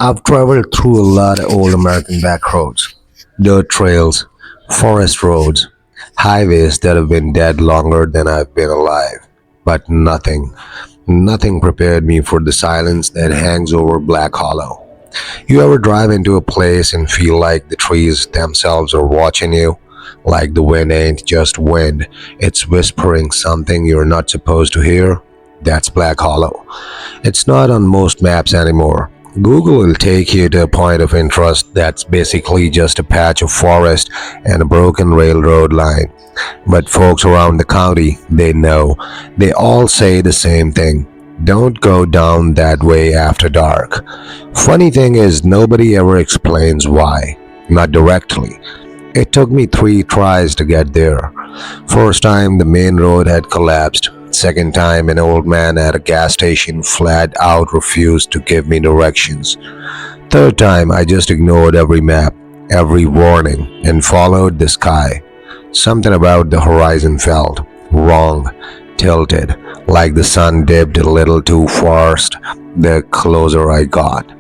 I've traveled through a lot of old American back roads, dirt trails, forest roads, highways that have been dead longer than I've been alive. But nothing prepared me for the silence that hangs over Black Hollow. You ever drive into a place and feel like the trees themselves are watching you? Like the wind ain't just wind, it's whispering something you're not supposed to hear? That's Black Hollow. It's not on most maps anymore. Google will take you to a point of interest that's basically just a patch of forest and a broken railroad line. But folks around the county, they know. They all say the same thing. Don't go down that way after dark. Funny thing is, nobody ever explains why. Not directly. It took me 3 tries to get there. First time the main road had collapsed. Second time an old man at a gas station flat out refused to give me directions. Third time I just ignored every map, every warning, and followed the sky. Something about the horizon felt wrong, tilted, like the sun dipped a little too fast the closer I got.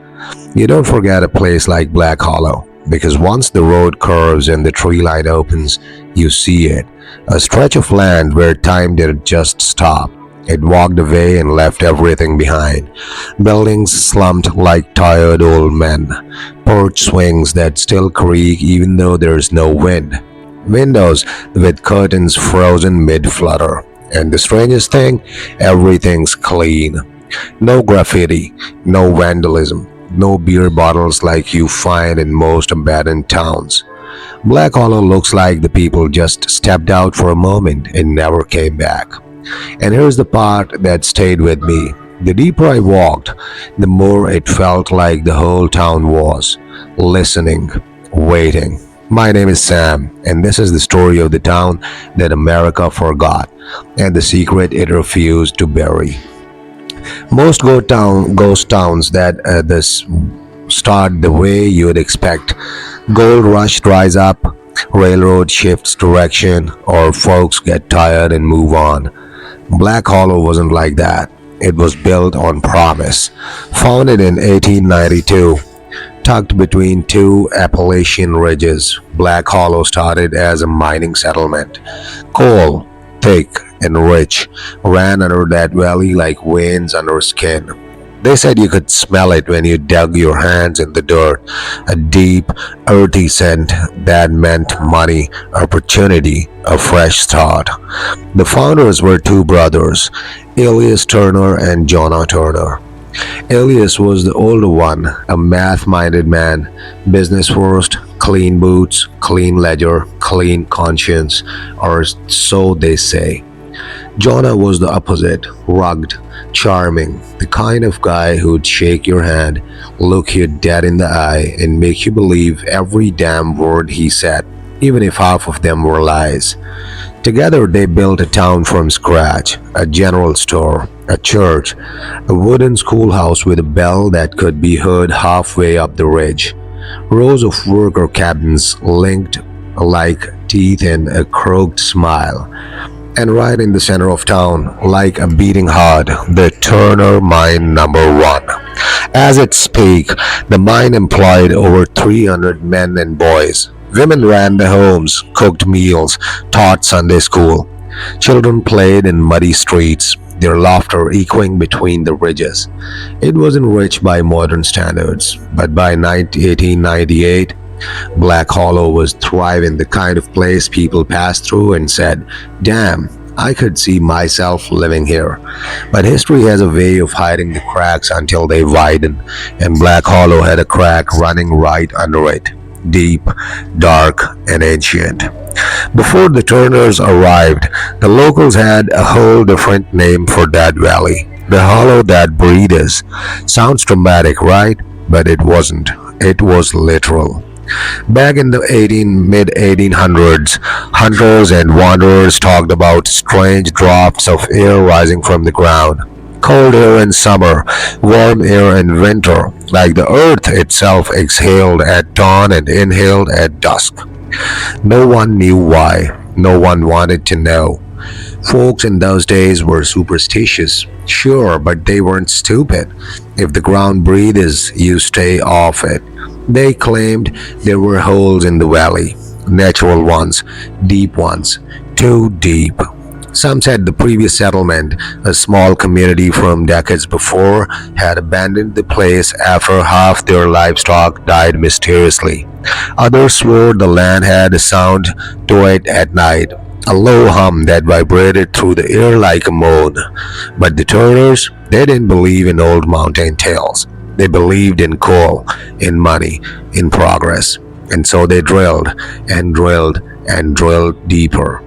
You don't forget a place like Black Hollow, because once the road curves and the tree line opens, you see it. A stretch of land where time didn't just stop. It walked away and left everything behind. Buildings slumped like tired old men. Porch swings that still creak even though there's no wind. Windows with curtains frozen mid-flutter. And the strangest thing, everything's clean. No graffiti, no vandalism, no beer bottles like you find in most abandoned towns. Black Hollow looks like the people just stepped out for a moment and never came back. And here's the part that stayed with me. The deeper I walked, the more it felt like the whole town was listening, waiting. My name is Sam, and this is the story of the town that America forgot and the secret it refused to bury. Most ghost towns that this start the way you would expect. Gold rush dries up, railroad shifts direction, or folks get tired and move on. Black Hollow wasn't like that. It was built on promise. Founded in 1892, tucked between two Appalachian ridges, Black Hollow started as a mining settlement. Coal, thick and rich, ran under that valley like veins under skin. They said you could smell it when you dug your hands in the dirt, a deep, earthy scent that meant money, opportunity, a fresh start. The founders were two brothers, Elias Turner and Jonah Turner. Elias was the older one, a math-minded man, business first, clean boots, clean ledger, clean conscience, or so they say. Jonah was the opposite, rugged, charming, the kind of guy who'd shake your hand, look you dead in the eye, and make you believe every damn word he said, even if half of them were lies. Together they built a town from scratch, a general store, a church, a wooden schoolhouse with a bell that could be heard halfway up the ridge, rows of worker cabins linked like teeth in a crooked smile. And right in the center of town, like a beating heart, the Turner Mine Number 1. As it speak, the mine employed over 300 men and boys. Women ran the homes, cooked meals, taught Sunday school. Children played in muddy streets, their laughter echoing between the ridges. It wasn't rich by modern standards, but by 1898, Black Hollow was thriving, the kind of place people passed through and said, "Damn, I could see myself living here." But history has a way of hiding the cracks until they widen, and Black Hollow had a crack running right under it, deep, dark, and ancient. Before the Turners arrived, the locals had a whole different name for that valley, the hollow that breathes. Sounds dramatic, right? But it wasn't. It was literal. Back in the mid 1800s, hunters and wanderers talked about strange drafts of air rising from the ground. Cold air in summer, warm air in winter, like the earth itself exhaled at dawn and inhaled at dusk. No one knew why. No one wanted to know. Folks in those days were superstitious, sure, but they weren't stupid. If the ground breathes, you stay off it. They claimed there were holes in the valley, natural ones, deep ones, too deep. Some said the previous settlement, a small community from decades before, had abandoned the place after half their livestock died mysteriously. Others swore the land had a sound to it at night, a low hum that vibrated through the air like a moan. But the Turners, they didn't believe in old mountain tales. They believed in coal, in money, in progress. And so they drilled and drilled and drilled deeper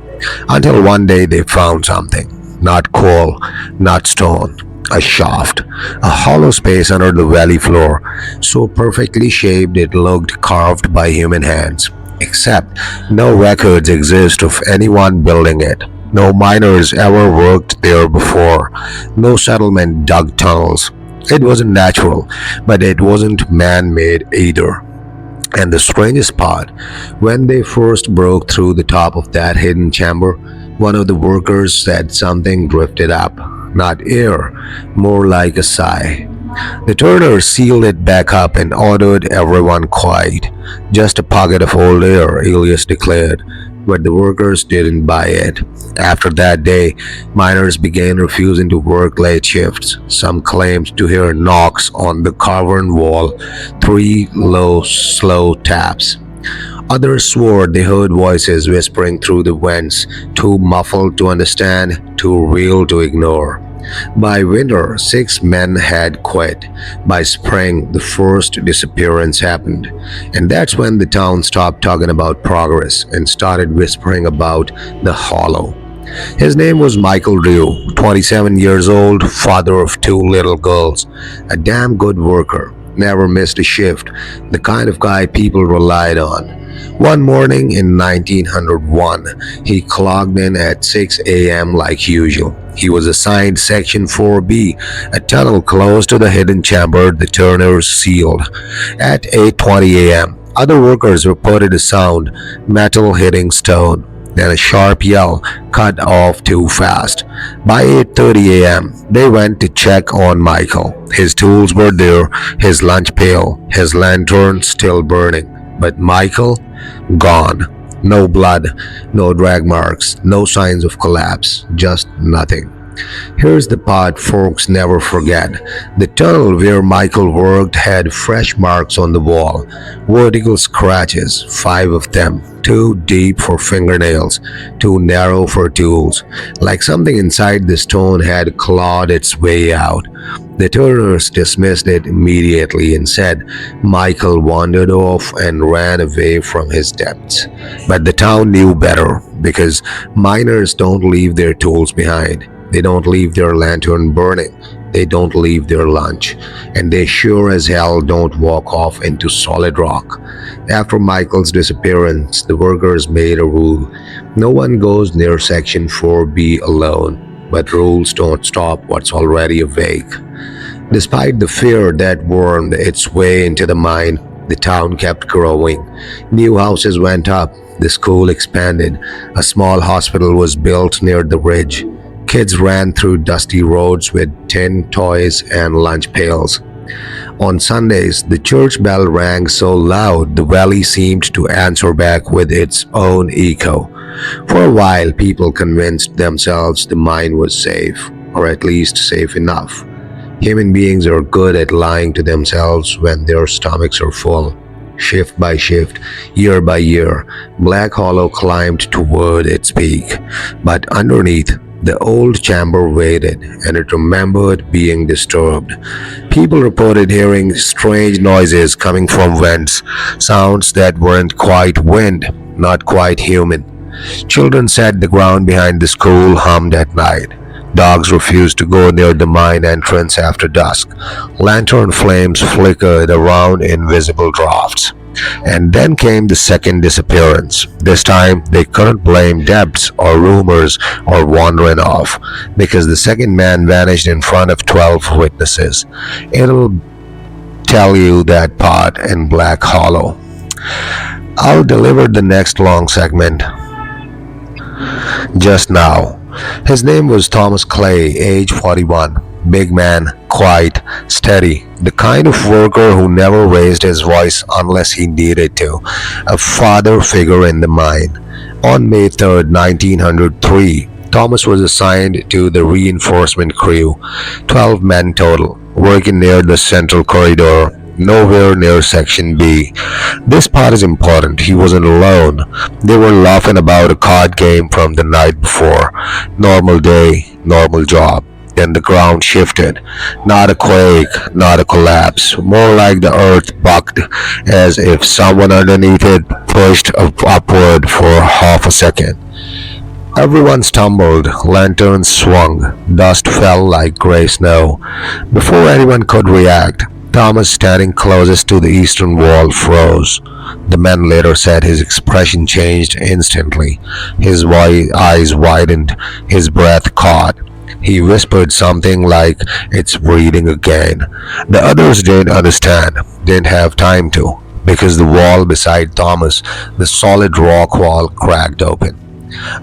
until one day they found something. Not coal, not stone, a shaft, a hollow space under the valley floor, so perfectly shaped it looked carved by human hands. Except no records exist of anyone building it. No miners ever worked there before. No settlement dug tunnels. It wasn't natural, but it wasn't man made either. And the strangest part, when they first broke through the top of that hidden chamber, one of the workers said something drifted up. Not air, more like a sigh. The turner sealed it back up and ordered everyone quiet. Just a pocket of old air, Elias declared. But the workers didn't buy it. After that day, miners began refusing to work late shifts. Some claimed to hear knocks on the cavern wall, three low, slow taps. Others swore they heard voices whispering through the vents, too muffled to understand, too real to ignore. By winter, 6 men had quit. By spring, the first disappearance happened. And that's when the town stopped talking about progress and started whispering about the hollow. His name was Michael Dew, 27 years old, father of 2 little girls, a damn good worker, never missed a shift, the kind of guy people relied on. One morning in 1901, he clocked in at 6 a.m. like usual. He was assigned Section 4B, a tunnel close to the hidden chamber the Turners sealed. At 8:20 a.m., other workers reported a sound, metal hitting stone. Then a sharp yell, cut off too fast. By 8:30 a.m., they went to check on Michael. His tools were there, his lunch pail, his lantern still burning. But Michael, gone. No blood, no drag marks, no signs of collapse, just nothing. Here's the part folks never forget. The tunnel where Michael worked had fresh marks on the wall, vertical scratches, 5 of them, too deep for fingernails, too narrow for tools, like something inside the stone had clawed its way out. The Turners dismissed it immediately and said Michael wandered off and ran away from his debts. But the town knew better because miners don't leave their tools behind. They don't leave their lantern burning. They don't leave their lunch. And they sure as hell don't walk off into solid rock. After Michael's disappearance, the workers made a rule. No one goes near Section 4B alone. But rules don't stop what's already awake. Despite the fear that wormed its way into the mind, the town kept growing. New houses went up. The school expanded. A small hospital was built near the ridge. Kids ran through dusty roads with tin toys and lunch pails. On Sundays, the church bell rang so loud the valley seemed to answer back with its own echo. For a while, people convinced themselves the mine was safe, or at least safe enough. Human beings are good at lying to themselves when their stomachs are full. Shift by shift, year by year, Black Hollow climbed toward its peak. But underneath, the old chamber waited, and it remembered being disturbed. People reported hearing strange noises coming from vents, sounds that weren't quite wind, not quite human. Children said the ground behind the school hummed at night. Dogs refused to go near the mine entrance after dusk. Lantern flames flickered around in visible drafts. And then came the second disappearance. This time, they couldn't blame debts or rumors or wandering off, because the second man vanished in front of 12 witnesses. It'll tell you that part in Black Hollow. I'll deliver the next long segment just now. His name was Thomas Clay, age 41. Big man, quiet, steady, the kind of worker who never raised his voice unless he needed to, a father figure in the mine. On May 3rd, 1903, Thomas was assigned to the reinforcement crew, 12 men total, working near the central corridor, nowhere near Section B. This part is important. He wasn't alone. They were laughing about a card game from the night before. Normal day, normal job. Then the ground shifted. Not a quake, not a collapse. More like the earth bucked, as if someone underneath it pushed upward for half a second. Everyone stumbled, lanterns swung, dust fell like gray snow. Before anyone could react, Thomas, standing closest to the eastern wall, froze. The men later said his expression changed instantly. His eyes widened, his breath caught. He whispered something like, "It's breathing again." The others didn't understand, didn't have time to, because the wall beside Thomas, the solid rock wall, cracked open.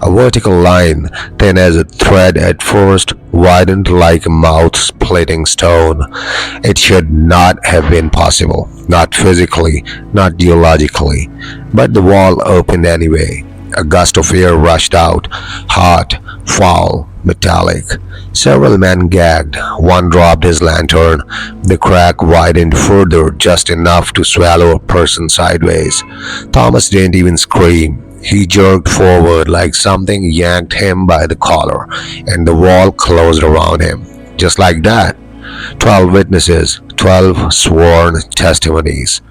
A vertical line, thin as a thread at first, widened like a mouth splitting stone. It should not have been possible, not physically, not geologically. But the wall opened anyway. A gust of air rushed out, hot, foul, metallic. Several men gagged. One dropped his lantern. The crack widened further, just enough to swallow a person sideways. Thomas didn't even scream. He jerked forward like something yanked him by the collar, and the wall closed around him. Just like that. 12 witnesses, 12 sworn testimonies.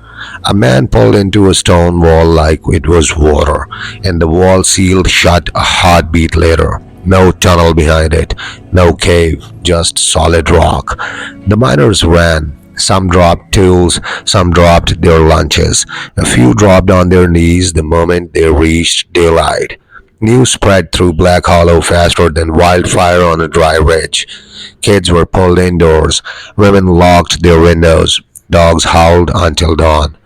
A man pulled into a stone wall like it was water, and the wall sealed shut a heartbeat later. No tunnel behind it, no cave, just solid rock. The miners ran. Some dropped tools, some dropped their lunches. A few dropped on their knees the moment they reached daylight. News spread through Black Hollow faster than wildfire on a dry ridge. Kids were pulled indoors. Women locked their windows. Dogs howled until dawn.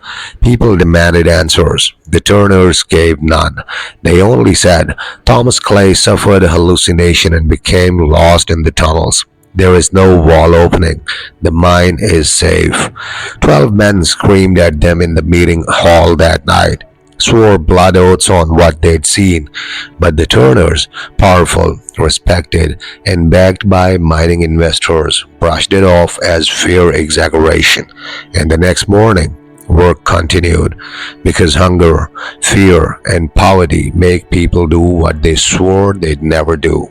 People demanded answers. The Turners gave none. They only said Thomas Clay suffered a hallucination and became lost in the tunnels. There is no wall opening. The mine is safe. 12 men screamed at them in the meeting hall that night, swore blood oaths on what they'd seen. But the Turners, powerful, respected, and backed by mining investors, brushed it off as fear exaggeration. And the next morning, work continued, because hunger, fear, and poverty make people do what they swore they'd never do: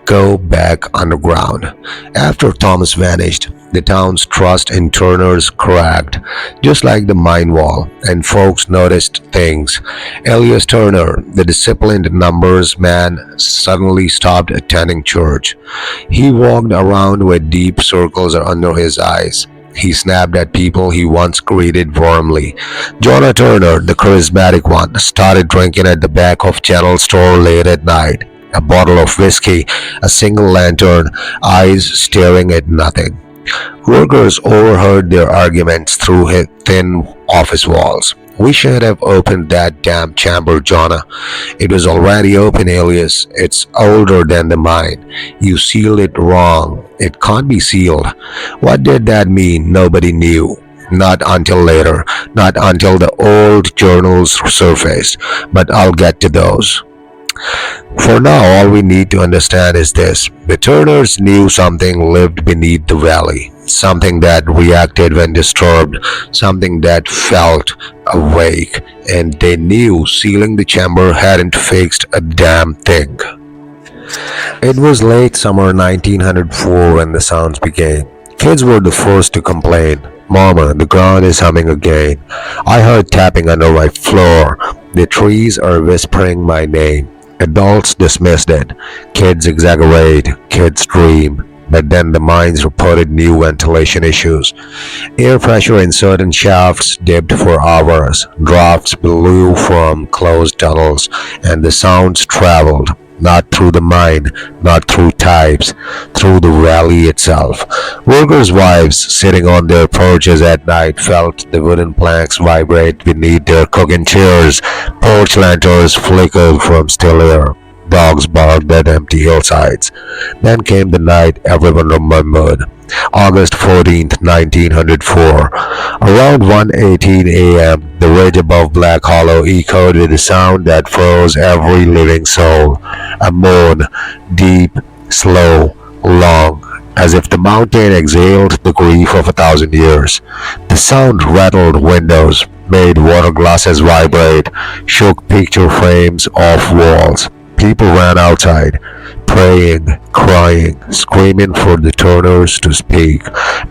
go back underground. After Thomas vanished, the town's trust in Turners cracked, just like the mine wall, and folks noticed things. Elias Turner, the disciplined numbers man, suddenly stopped attending church. He walked around with deep circles under his eyes. He snapped at people he once greeted warmly. Jonah Turner, the charismatic one, started drinking at the back of Channel Store late at night. A bottle of whiskey, a single lantern, eyes staring at nothing. Workers overheard their arguments through thin office walls. "We should have opened that damn chamber, Jonah." "It was already open, Elias. It's older than the mine. You sealed it wrong. It can't be sealed." What did that mean? Nobody knew. Not until later. Not until the old journals surfaced. But I'll get to those. For now, all we need to understand is this: the Turners knew something lived beneath the valley, something that reacted when disturbed, something that felt awake, and they knew sealing the chamber hadn't fixed a damn thing. It was late summer 1904 when the sounds began. Kids were the first to complain. "Mama, the ground is humming again. I heard tapping under my floor. The trees are whispering my name." Adults dismissed it. Kids exaggerate. Kids dream. But then the mines reported new ventilation issues. Air pressure in certain shafts dipped for hours. Drafts blew from closed tunnels, and the sounds traveled. Not through the mine, not through pipes, through the valley itself. Workers' wives sitting on their porches at night felt the wooden planks vibrate beneath their cooking chairs. Porch lanterns flickered from still air. Dogs barked at empty hillsides. Then came the night everyone remembered. August 14th, 1904. Around 1:18 a.m., the ridge above Black Hollow echoed with a sound that froze every living soul. A moan, deep, slow, long, as if the mountain exhaled the grief of 1,000 years. The sound rattled windows, made water glasses vibrate, shook picture frames off walls. People ran outside, praying, crying, screaming for the Turners to speak.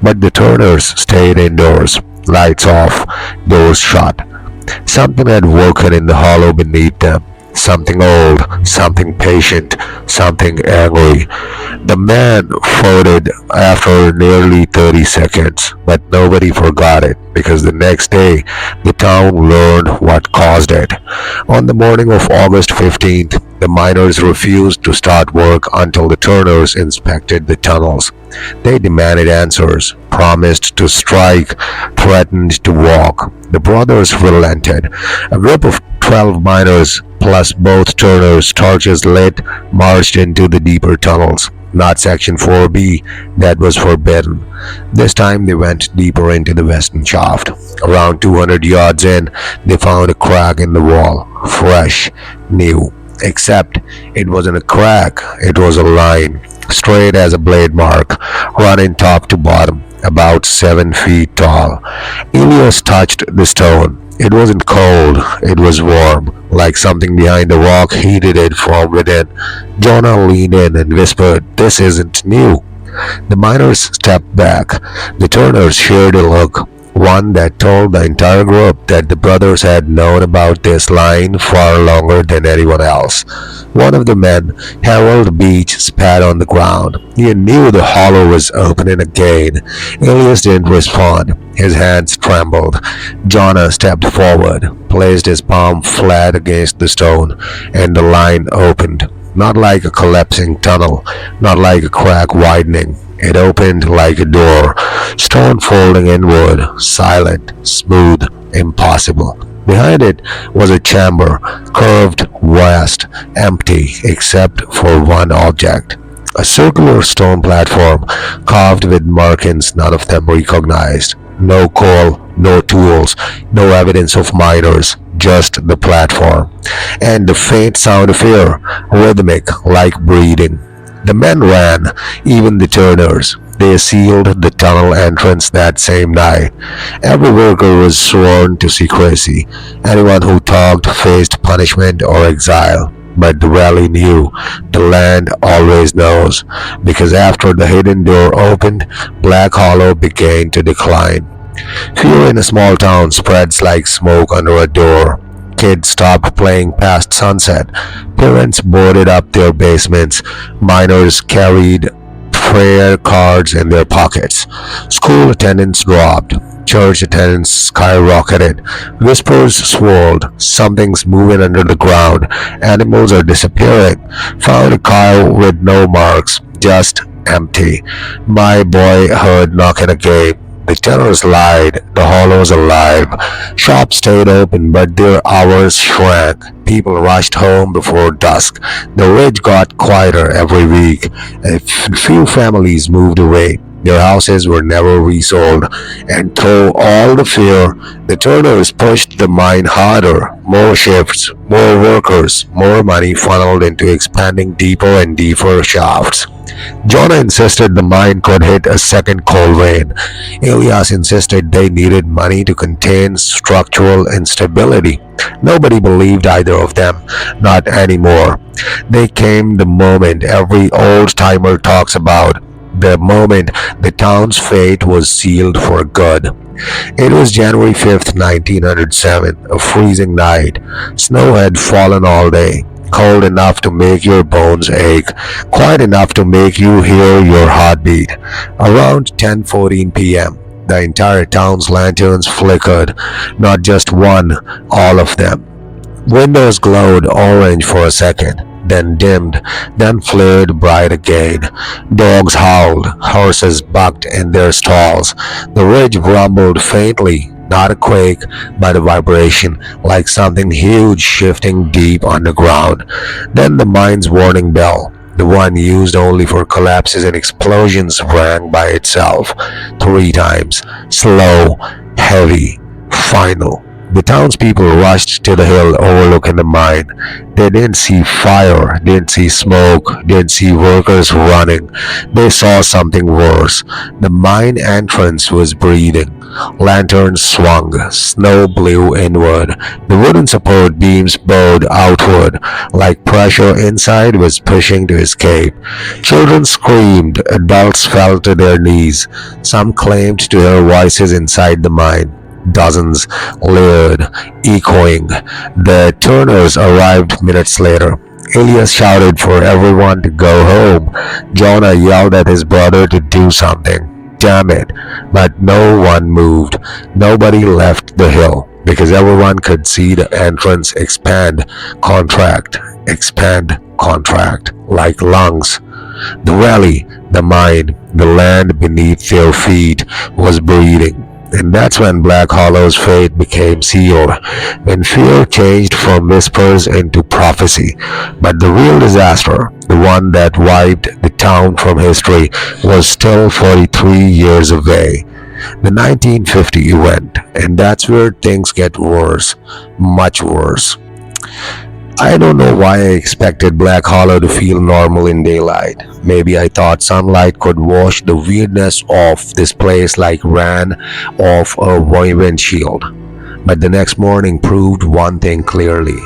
But the Turners stayed indoors, lights off, doors shut. Something had woken in the hollow beneath them. Something old, something patient, something angry. The man floated after nearly 30 seconds, but nobody forgot it because the next day the town learned what caused it. On the morning of August 15th, the miners refused to start work until the Turners inspected the tunnels. They demanded answers, promised to strike, threatened to walk. The brothers relented. A group of 12 miners plus both Turners, torches lit, marched into the deeper tunnels. Not Section 4B, that was forbidden. This time they went deeper into the western shaft. Around 200 yards in, they found a crack in the wall, fresh, new. Except it wasn't a crack, it was a line, straight as a blade mark, running top to bottom, about 7 feet tall. Elias touched the stone. It wasn't cold, it was warm, like something behind the rock heated it from within. Jonah leaned in and whispered, "This isn't new." The miners stepped back. The Turners shared a look, one that told the entire group that the brothers had known about this line far longer than anyone else. One of the men, Harold Beach, spat on the ground. He knew the hollow was opening again. Elias didn't respond. His hands trembled. Jonah stepped forward, placed his palm flat against the stone, and the line opened. Not like a collapsing tunnel, not like a crack widening. It opened like a door, stone folding inward, silent, smooth, impossible. Behind it was a chamber, curved, vast, empty, except for one object. A circular stone platform, carved with markings none of them recognized. No coal, no tools, no evidence of miners, just the platform. And the faint sound of air, rhythmic, like breathing. The men ran, even the Turners. They sealed the tunnel entrance that same night. Every worker was sworn to secrecy. Anyone who talked faced punishment or exile. But the rally knew, the land always knows, because after the hidden door opened, Black Hollow began to decline. Fear in a small town spreads like smoke under a door. Kids stopped playing past sunset. Parents boarded up their basements. Miners carried prayer cards in their pockets. School attendance dropped. Church attendance skyrocketed. Whispers swirled. Something's moving under the ground. Animals are disappearing. Found a car with no marks, just empty. My boy heard knocking again. The Turners lied, the Hollow's alive. Shops stayed open, but their hours shrank. People rushed home before dusk. The ridge got quieter every week. A few families moved away. Their houses were never resold. And through all the fear, the Turners pushed the mine harder. More shifts, more workers, more money funneled into expanding deeper and deeper shafts. Jonah insisted the mine could hit a second coal vein. Elias insisted they needed money to contain structural instability. Nobody believed either of them, not anymore. They came the moment every old-timer talks about, the moment the town's fate was sealed for good. It was January 5th, 1907, a freezing night. Snow had fallen all day. Cold enough to make your bones ache, quiet enough to make you hear your heartbeat. Around 10:14 p.m., the entire town's lanterns flickered, not just one, all of them. Windows glowed orange for a second, then dimmed, then flared bright again. Dogs howled, horses bucked in their stalls. The ridge rumbled faintly, Not a quake, but a vibration, like something huge shifting deep underground. Then the mine's warning bell, the one used only for collapses and explosions, rang by itself 3 times. Slow, heavy, final. The townspeople rushed to the hill overlooking the mine. They didn't see fire, didn't see smoke, didn't see workers running. They saw something worse. The mine entrance was breathing. Lanterns swung, snow blew inward. The wooden support beams bowed outward, like pressure inside was pushing to escape. Children screamed, adults fell to their knees. Some claimed to hear voices inside the mine. Dozens leered, echoing. The Turners arrived minutes later. Elias shouted for everyone to go home. Jonah yelled at his brother to do something. Damn it. But no one moved. Nobody left the hill because everyone could see the entrance expand, contract, like lungs. The valley, the mine, the land beneath their feet was breathing. And that's when Black Hollow's fate became sealed, when fear changed from whispers into prophecy. But the real disaster, the one that wiped the town from history, was still 43 years away. The 1950 event, and that's where things get worse, much worse. I don't know why I expected Black Hollow to feel normal in daylight. Maybe I thought sunlight could wash the weirdness off this place like ran off a windshield. But the next morning proved one thing clearly.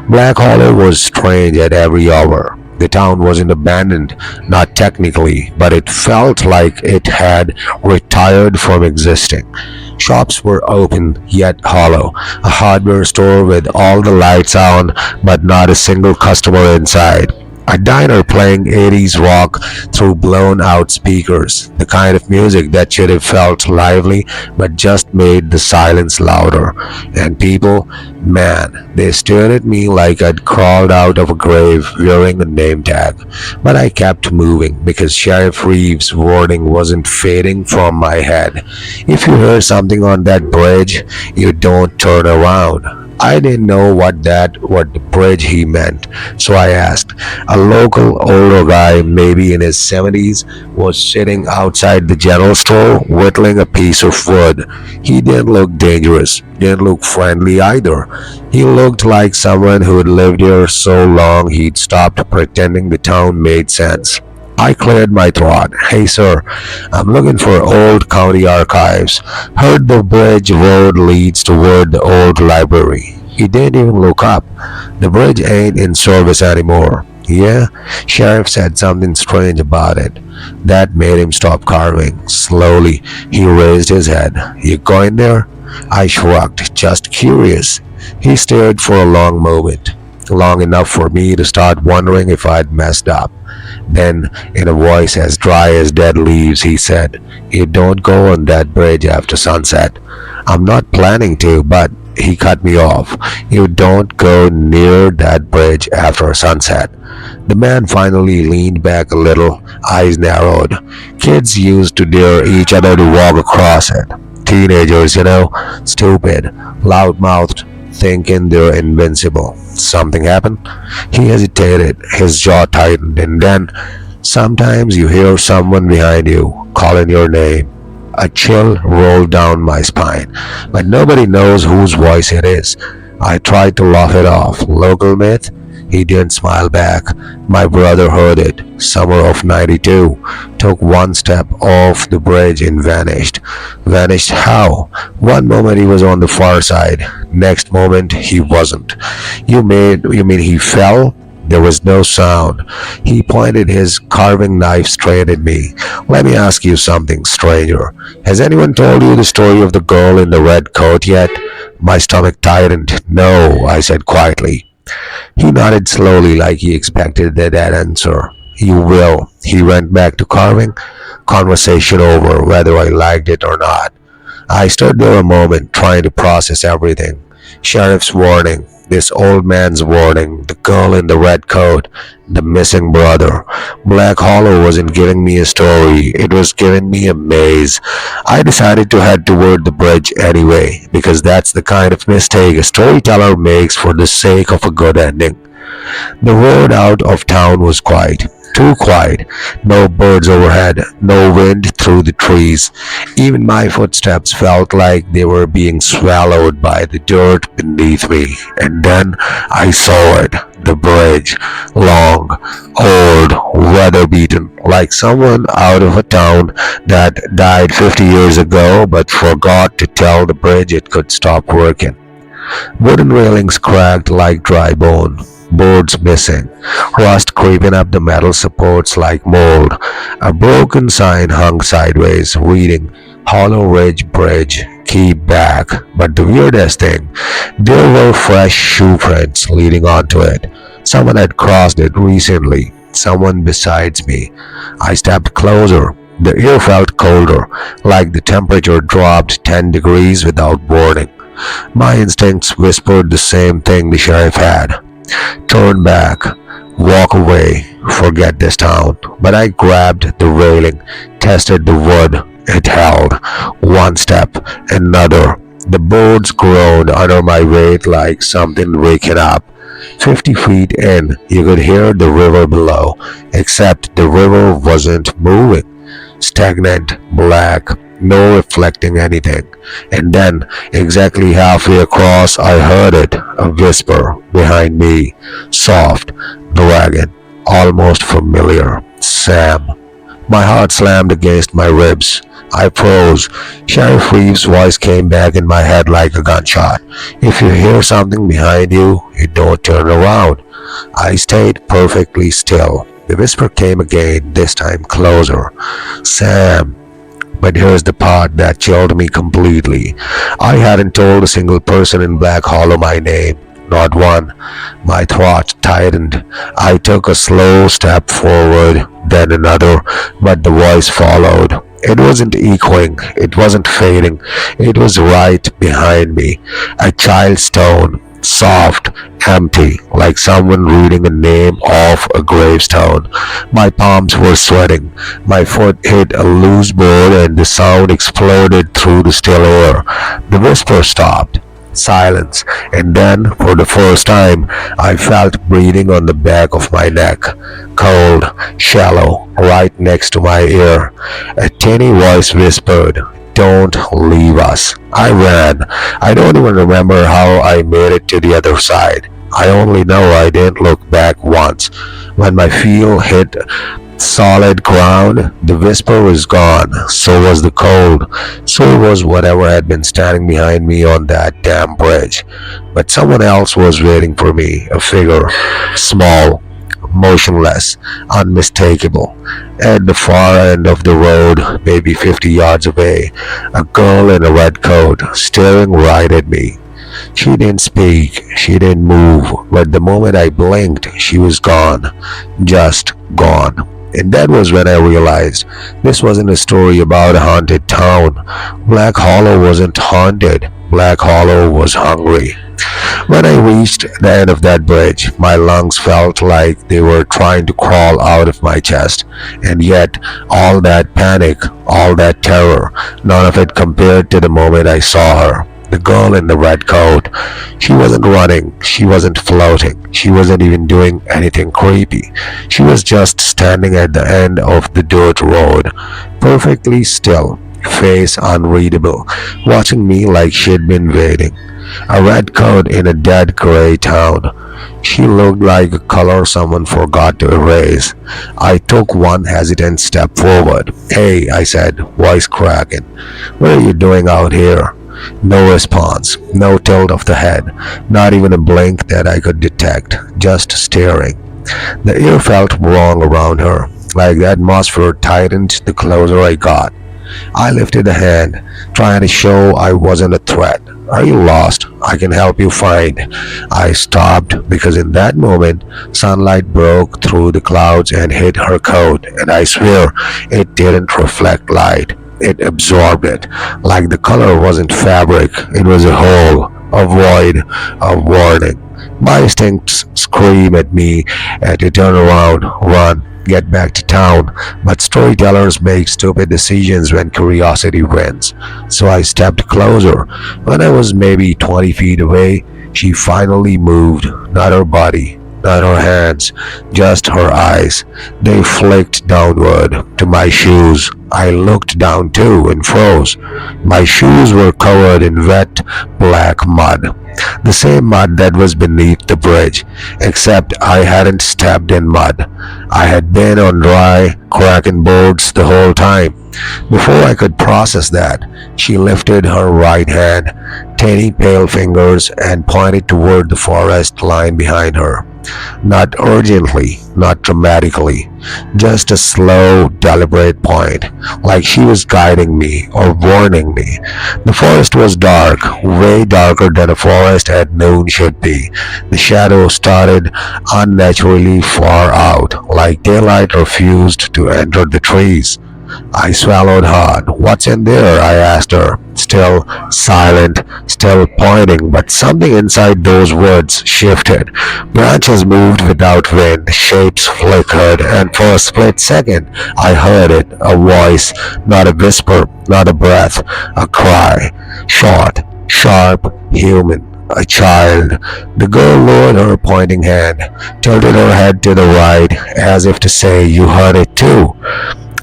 Black Hollow was strange at every hour. The town wasn't abandoned, not technically, but it felt like it had retired from existing. Shops were open yet hollow, a hardware store with all the lights on but not a single customer inside. A diner playing 80s rock through blown out speakers, the kind of music that should have felt lively but just made the silence louder. And people, man, they stared at me like I'd crawled out of a grave wearing a name tag. But I kept moving because Sheriff Reeves' warning wasn't fading from my head. If you hear something on that bridge, you don't turn around. I didn't know what the bridge he meant, so I asked. A local older guy, maybe in his 70s, was sitting outside the general store whittling a piece of wood. He didn't look dangerous, didn't look friendly either. He looked like someone who had lived here so long he'd stopped pretending the town made sense. I cleared my throat. Hey sir, I'm looking for old county archives. Heard the bridge road leads toward the old library. He didn't even look up. The bridge ain't in service anymore. Yeah, Sheriff said something strange about it. That made him stop carving. Slowly, he raised his head. You going there? I shrugged, just curious. He stared for a long moment, long enough for me to start wondering if I'd messed up. Then, in a voice as dry as dead leaves, he said, You don't go on that bridge after sunset. I'm not planning to, but he cut me off. You don't go near that bridge after sunset. The man finally leaned back a little, eyes narrowed. Kids used to dare each other to walk across it. Teenagers, stupid, loud-mouthed, thinking they're invincible. Something happened? He hesitated, his jaw tightened, and then sometimes you hear someone behind you calling your name. A chill rolled down my spine, but nobody knows whose voice it is. I tried to laugh it off. Local myth? He didn't smile back. My brother heard it. Summer of 92. Took one step off the bridge and vanished. Vanished how? One moment he was on the far side. Next moment he wasn't. You mean he fell? There was no sound. He pointed his carving knife straight at me. Let me ask you something, stranger. Has anyone told you the story of the girl in the red coat yet? My stomach tightened. No, I said quietly. He nodded slowly like he expected that answer. You will. He went back to carving. Conversation over, whether I liked it or not. I stood there a moment, trying to process everything. Sheriff's warning, This old man's warning, the girl in the red coat, the missing brother. Black Hollow wasn't giving me a story, it was giving me a maze. I decided to head toward the bridge anyway, because that's the kind of mistake a storyteller makes for the sake of a good ending. The road out of town was quiet, too quiet. No birds overhead, no wind through the trees. Even my footsteps felt like they were being swallowed by the dirt beneath me. And then I saw it, the bridge, long, old, weather beaten, like someone out of a town that died 50 years ago but forgot to tell the bridge it could stop working. Wooden railings cracked like dry bone, boards missing, rust creeping up the metal supports like mold. A broken sign hung sideways, reading Hollow Ridge Bridge, keep back. But the weirdest thing, there were fresh shoe prints leading onto it. Someone had crossed it recently, someone besides me. I stepped closer. The air felt colder, like the temperature dropped 10 degrees without warning. My instincts whispered the same thing the sheriff had. Turn back, walk away, forget this town. But I grabbed the railing, tested the wood. It held. One step, another. The boards groaned under my weight like something waking up. 50 feet in, you could hear the river below, except the river wasn't moving. Stagnant, black, no reflecting anything. And then, exactly halfway across, I heard it, a whisper behind me, soft, dragging, almost familiar. Sam. My heart slammed against my ribs. I froze. Sheriff Reeves' voice came back in my head like a gunshot. If you hear something behind you, you don't turn around. I stayed perfectly still. The whisper came again, this time closer. Sam. But here's the part that chilled me completely. I hadn't told a single person in Black Hollow my name. Not one. My throat tightened. I took a slow step forward, then another, but the voice followed. It wasn't echoing, it wasn't fading, it was right behind me. A child's tone, soft, empty, like someone reading a name off a gravestone. My palms were sweating. My foot hit a loose board and the sound exploded through the still air. The whisper stopped. Silence, and then, for the first time, I felt breathing on the back of my neck, cold, shallow, right next to my ear. A tiny voice whispered, "Don't leave us." I ran. I don't even remember how I made it to the other side. I only know I didn't look back once. When my feet hit solid ground, the whisper was gone. So was the cold. So was whatever had been standing behind me on that damn bridge. But someone else was waiting for me, a figure, small, motionless, unmistakable. At the far end of the road, maybe 50 yards away, a girl in a red coat, staring right at me. She didn't speak, she didn't move, but the moment I blinked, she was gone. Just gone. And that was when I realized this wasn't a story about a haunted town. Black Hollow wasn't haunted. Black Hollow was hungry. When I reached the end of that bridge, my lungs felt like they were trying to crawl out of my chest. And yet, all that panic, all that terror, none of it compared to the moment I saw her. The girl in the red coat. She wasn't running, she wasn't floating, she wasn't even doing anything creepy. She was just standing at the end of the dirt road, perfectly still, face unreadable, watching me like she'd been waiting. A red coat in a dead gray town. She looked like a color someone forgot to erase. I took one hesitant step forward. "Hey," I said, voice cracking. "What are you doing out here?" No response, no tilt of the head, not even a blink that I could detect, just staring. The air felt wrong around her, like the atmosphere tightened the closer I got. I lifted a hand, trying to show I wasn't a threat. "Are you lost? I can help you find." I stopped because in that moment, sunlight broke through the clouds and hit her coat, and I swear it didn't reflect light. It absorbed it, like the color wasn't fabric, it was a whole, a void, a warning. My instincts scream at me to turn around, run, get back to town, but storytellers make stupid decisions when curiosity wins. So I stepped closer. When I was maybe 20 feet away, she finally moved, not her body, not her hands, just her eyes. They flicked downward to my shoes. I looked down too and froze. My shoes were covered in wet, black mud. The same mud that was beneath the bridge, except I hadn't stepped in mud. I had been on dry, cracking boards the whole time. Before I could process that, she lifted her right hand, tiny pale fingers, and pointed toward the forest line behind her. Not urgently, not dramatically, just a slow, deliberate point, like she was guiding me or warning me. The forest was dark, way darker than a forest at noon should be. The shadows started unnaturally far out, like daylight refused to enter the trees. I swallowed hard. "What's in there?" I asked her, still silent, still pointing, but something inside those words shifted. Branches moved without wind, shapes flickered, and for a split second I heard it, a voice, not a whisper, not a breath, a cry, short, sharp, human. A child. The girl lowered her pointing hand, tilted her head to the right, as if to say, "You heard it too."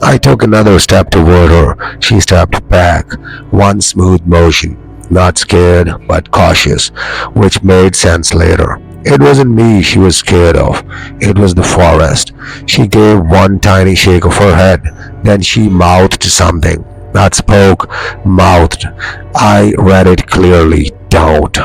I took another step toward her. She stepped back. One smooth motion. Not scared, but cautious, which made sense later. It wasn't me she was scared of. It was the forest. She gave one tiny shake of her head. Then she mouthed something. Not spoke, mouthed. I read it clearly. "Don't."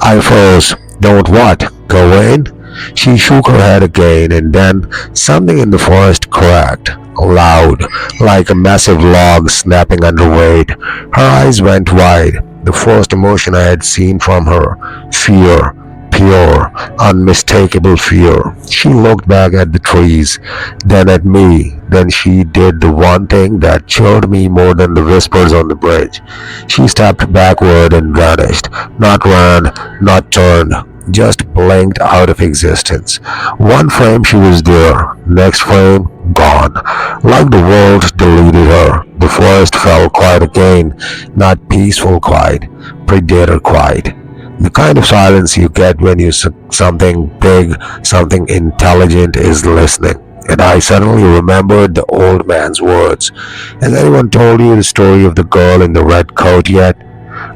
I froze. "Don't what? Go in?" She shook her head again, and then something in the forest cracked, loud, like a massive log snapping under weight. Her eyes went wide, the first emotion I had seen from her. Fear. Pure, unmistakable fear. She looked back at the trees, then at me. Then she did the one thing that chilled me more than the whispers on the bridge. She stepped backward and vanished. Not ran, not turned, just blinked out of existence. One frame she was there, next frame gone. Like the world deleted her. The forest fell quiet again, not peaceful quiet, predator quiet. The kind of silence you get when something big, something intelligent is listening. And I suddenly remembered the old man's words. "Has anyone told you the story of the girl in the red coat yet?"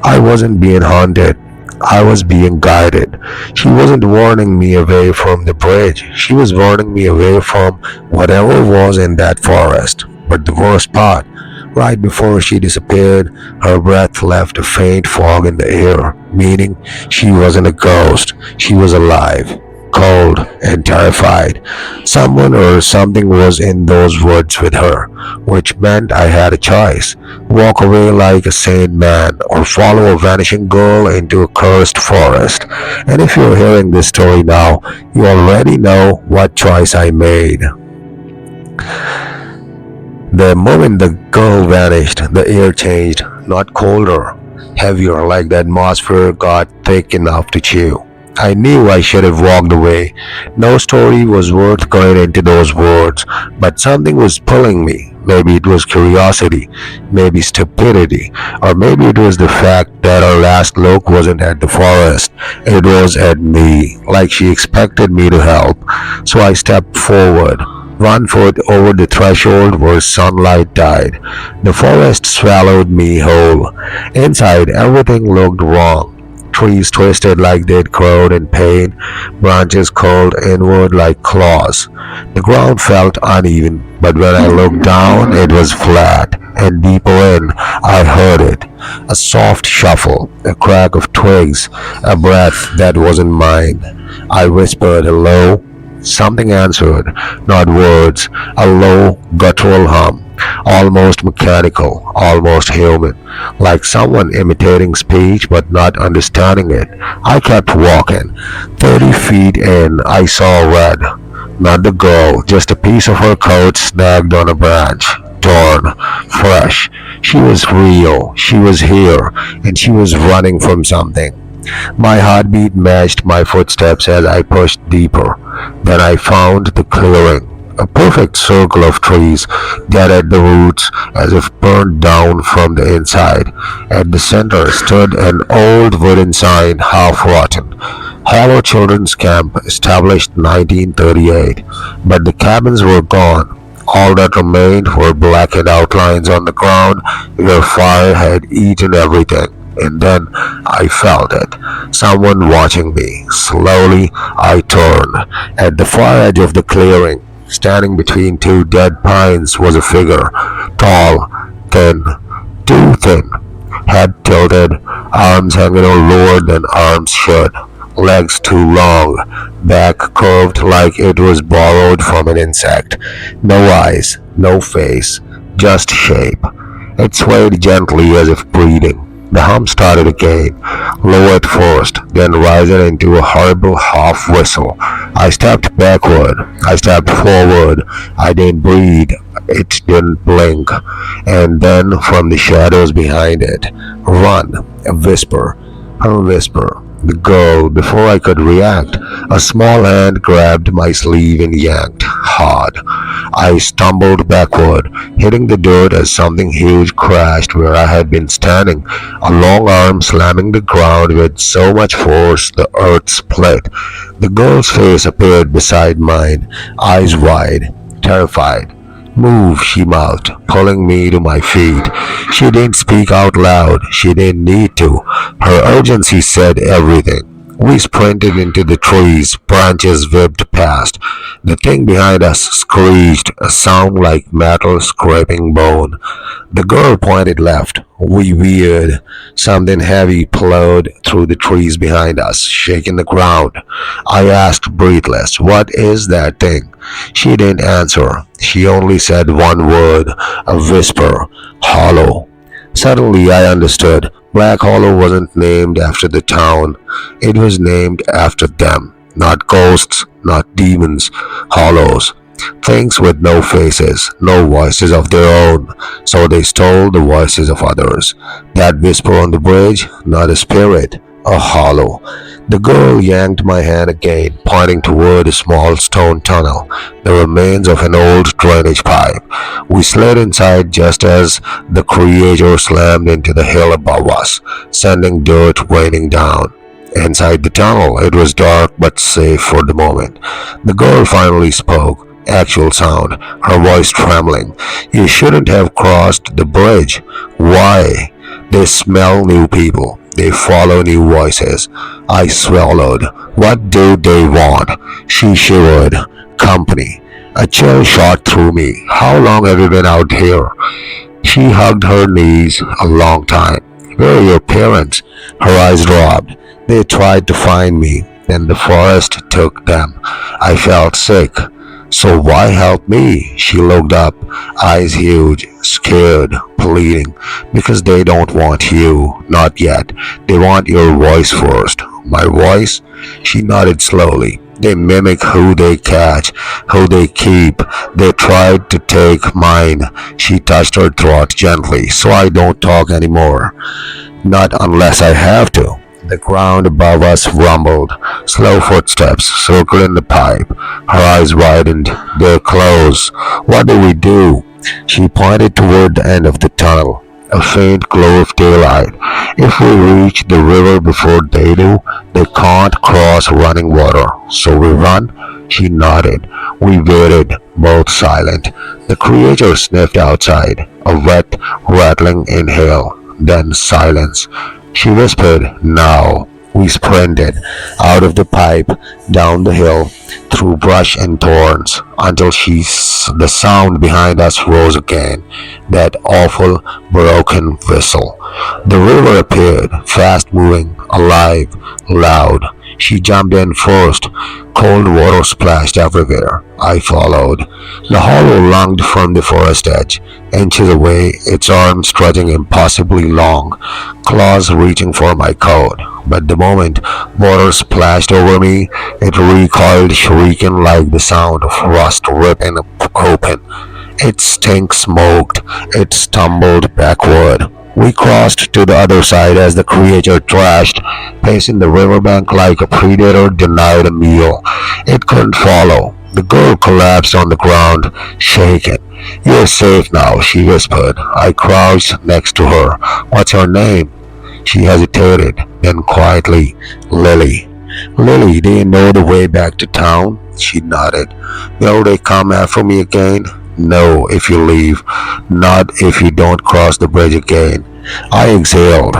I wasn't being haunted. I was being guided. She wasn't warning me away from the bridge. She was warning me away from whatever was in that forest. But the worst part, right before she disappeared, her breath left a faint fog in the air, meaning she wasn't a ghost. She was alive, cold, and terrified. Someone or something was in those woods with her, which meant I had a choice. Walk away like a sane man, or follow a vanishing girl into a cursed forest. And if you're hearing this story now, you already know what choice I made. The moment the girl vanished, the air changed, not colder, heavier, like the atmosphere got thick enough to chew. I knew I should have walked away. No story was worth going into those words, but something was pulling me. Maybe it was curiosity, maybe stupidity, or maybe it was the fact that her last look wasn't at the forest, it was at me, like she expected me to help. So I stepped forward, 1 foot over the threshold where sunlight died. The forest swallowed me whole. Inside, everything looked wrong. Trees twisted like they'd crowed in pain, branches curled inward like claws. The ground felt uneven, but when I looked down, it was flat, and deeper in, I heard it. A soft shuffle, a crack of twigs, a breath that wasn't mine. I whispered hello. Something answered, not words, a low, guttural hum, almost mechanical, almost human, like someone imitating speech but not understanding it. I kept walking. 30 feet in, I saw red. Not the girl, just a piece of her coat snagged on a branch. Torn, fresh. She was real. She was here, and she was running from something. My heartbeat matched my footsteps as I pushed deeper. Then I found the clearing. A perfect circle of trees, dead at the roots, as if burned down from the inside. At the center stood an old wooden sign, half rotten. Hello Children's Camp, established 1938. But the cabins were gone. All that remained were blackened outlines on the ground where fire had eaten everything. And then I felt it. Someone watching me. Slowly I turned. At the far edge of the clearing, standing between two dead pines, was a figure. Tall, thin, too thin. Head tilted, arms hanging lower than arms should. Legs too long, back curved like it was borrowed from an insect. No eyes, no face, just shape. It swayed gently as if breathing. The hum started again, low at first, then rising into a horrible half whistle. I stepped backward. I stepped forward. I didn't breathe. It didn't blink. And then from the shadows behind it, run, a whisper, her whisper. The girl, before I could react, a small hand grabbed my sleeve and yanked hard. I stumbled backward, hitting the dirt as something huge crashed where I had been standing, a long arm slamming the ground with so much force the earth split. The girl's face appeared beside mine, eyes wide, terrified. Move, she mouthed, pulling me to my feet. She didn't speak out loud. She didn't need to. Her urgency said everything. We sprinted into the trees, branches whipped past. The thing behind us screeched, a sound like metal scraping bone. The girl pointed left. We veered. Something heavy plowed through the trees behind us, shaking the ground. I asked breathless, "What is that thing?" She didn't answer. She only said one word, a whisper, "Hollow." Suddenly I understood. Black Hollow wasn't named after the town. It was named after them. Not ghosts, not demons, hollows. Things with no faces, no voices of their own, so they stole the voices of others. That whisper on the bridge, not a spirit, a hollow. The girl yanked my hand again, pointing toward a small stone tunnel, the remains of an old drainage pipe. We slid inside just as the creature slammed into the hill above us, sending dirt raining down. Inside the tunnel, it was dark but safe for the moment. The girl finally spoke. Actual sound, her voice trembling. "You shouldn't have crossed the bridge." "Why?" "They smell new people. They follow new voices." I swallowed. "What do they want?" She shivered. "Company." A chill shot through me. "How long have you been out here?" She hugged her knees. "A long time." "Where are your parents?" Her eyes dropped. "They tried to find me, then the forest took them." I felt sick. "So why help me?" She looked up, eyes huge, scared, pleading. "Because they don't want you. Not yet. They want your voice first." "My voice?" She nodded slowly. "They mimic who they catch, who they keep. They tried to take mine." She touched her throat gently. "So I don't talk anymore." "Not unless I have to." The ground above us rumbled. Slow footsteps circling the pipe. Her eyes widened. "They're close. What do we do?" She pointed toward the end of the tunnel. A faint glow of daylight. "If we reach the river before they do, they can't cross running water. So we run?" She nodded. We waited, both silent. The creature sniffed outside. A wet, rattling inhale. Then silence. She whispered, "Now." We sprinted out of the pipe, down the hill, through brush and thorns, until the sound behind us rose again, that awful, broken whistle. The river appeared, fast-moving, alive, loud. She jumped in first. Cold water splashed everywhere. I followed. The hollow lunged from the forest edge, inches away, its arms stretching impossibly long, claws reaching for my coat. But the moment water splashed over me, it recoiled, shrieking like the sound of rust ripping open. Its stink smoked. It stumbled backward. We crossed to the other side as the creature thrashed, pacing the riverbank like a predator denied a meal. It couldn't follow. The girl collapsed on the ground, shaken. "You're safe now," she whispered. I crouched next to her. "What's your name?" She hesitated, then quietly, "Lily." "Lily, do you know the way back to town?" She nodded. "Will they come after me again?" "No, if you leave. Not if you don't cross the bridge again." I exhaled.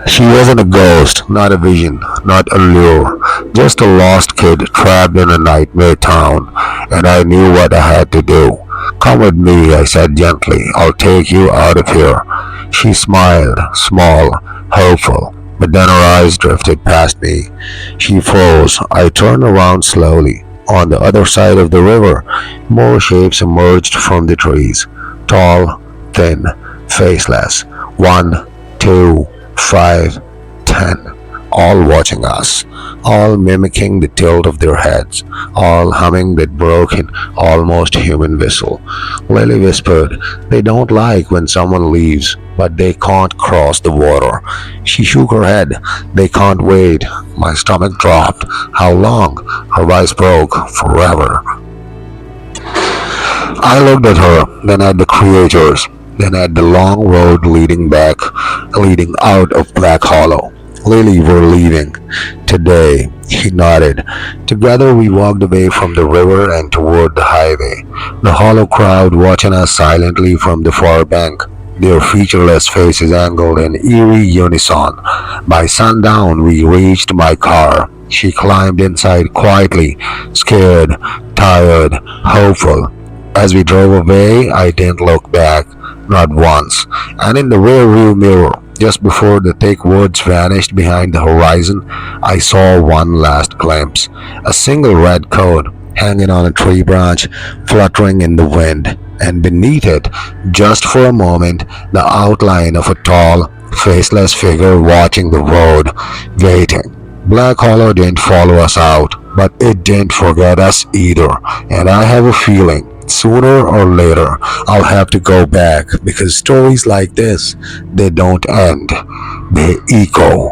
She wasn't a ghost, not a vision, not a lure, just a lost kid trapped in a nightmare town, and I knew what I had to do. "Come with me," I said gently. "I'll take you out of here." She smiled, small, hopeful, but then her eyes drifted past me. She froze. I turned around slowly. On the other side of the river, more shapes emerged from the trees. Tall, thin, faceless. 1, 2, 5, 10, all watching us, all mimicking the tilt of their heads, all humming that broken, almost human whistle. Lily whispered, "They don't like when someone leaves, but they can't cross the water." She shook her head. "They can't wait." My stomach dropped. "How long?" Her voice broke. "Forever." I looked at her, then at the creatures, then at the long road leading out of Black Hollow. "Lily, we're leaving." "Today," she nodded. Together we walked away from the river and toward the highway, the hollow crowd watching us silently from the far bank, their featureless faces angled in eerie unison. By sundown we reached my car. She climbed inside quietly, scared, tired, hopeful. As we drove away, I didn't look back, not once. And in the rearview mirror, just before the thick woods vanished behind the horizon, I saw one last glimpse. A single red coat hanging on a tree branch, fluttering in the wind, and beneath it, just for a moment, the outline of a tall, faceless figure watching the road, waiting. Black Hollow didn't follow us out, but it didn't forget us either, and I have a feeling sooner or later I'll have to go back because stories like this, they don't end, they echo.